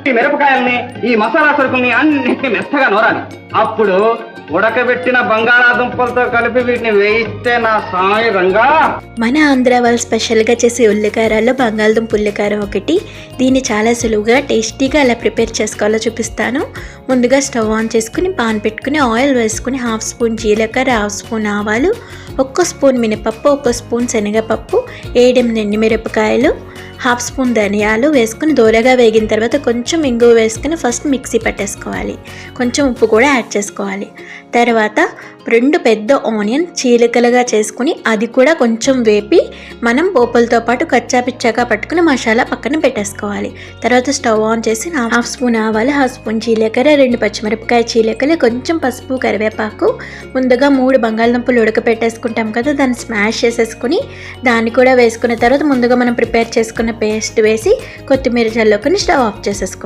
ఈ మిరపకాయల్ని ఈ మసాలా సరుకుల్ని అన్నిటిని మెత్తగా నూరాలి. అప్పుడు ఉడకబెట్టిన బంగాళాదుంపలతో కలిపి వీటిని వేయిస్తే నా సాయి రంగా. మన ఆంధ్ర వాళ్ళు స్పెషల్గా చేసే ఉల్లికారాల్లో బంగాళదుంప ఉల్లికారం ఒకటి. దీన్ని చాలా సులువుగా టేస్టీగా ఎలా ప్రిపేర్ చేసుకోవాలో చూపిస్తాను. ముందుగా స్టవ్ ఆన్ చేసుకుని పాన్ పెట్టుకుని ఆయిల్ వేసుకుని 1/2 స్పూన్ జీలకర్ర, 1/2 స్పూన్ ఆవాలు, 1 స్పూన్ మినపప్పు, 1 స్పూన్ శనగపప్పు, 7-8 ఎండుమిరపకాయలు, 1/2 స్పూన్ ధనియాలు వేసుకుని దూరగా వేగిన తర్వాత కొంచెం ఇంగువ వేసుకుని ఫస్ట్ మిక్సీ పట్టేసుకోవాలి. కొంచెం ఉప్పు కూడా యాడ్ చేసుకోవాలి. తర్వాత 2 పెద్ద ఆనియన్ చీలికలుగా చేసుకుని అది కూడా కొంచెం వేపి మనం పోపులతో పాటు కచ్చాపిచ్చాగా పట్టుకుని మసాలా పక్కన పెట్టేసుకోవాలి. తర్వాత స్టవ్ ఆన్ చేసి 1/2 స్పూన్ ఆవాలు, 1/2 స్పూన్ జీలకర్ర, 2 పచ్చిమిరపకాయ చీలికలు, కొంచెం పసుపు, కరివేపాకు, ముందుగా 3 బంగాళదుంపలు ఉడకపెట్టేసుకుంటాం కదా, దాన్ని స్మాష్ చేసేసుకుని దాన్ని కూడా వేసుకున్న తర్వాత ముందుగా మనం ప్రిపేర్ చేసుకున్న పేస్ట్ వేసి కొత్తిమీర చల్లుకొని స్టవ్ ఆఫ్ చేసేసుకోండి.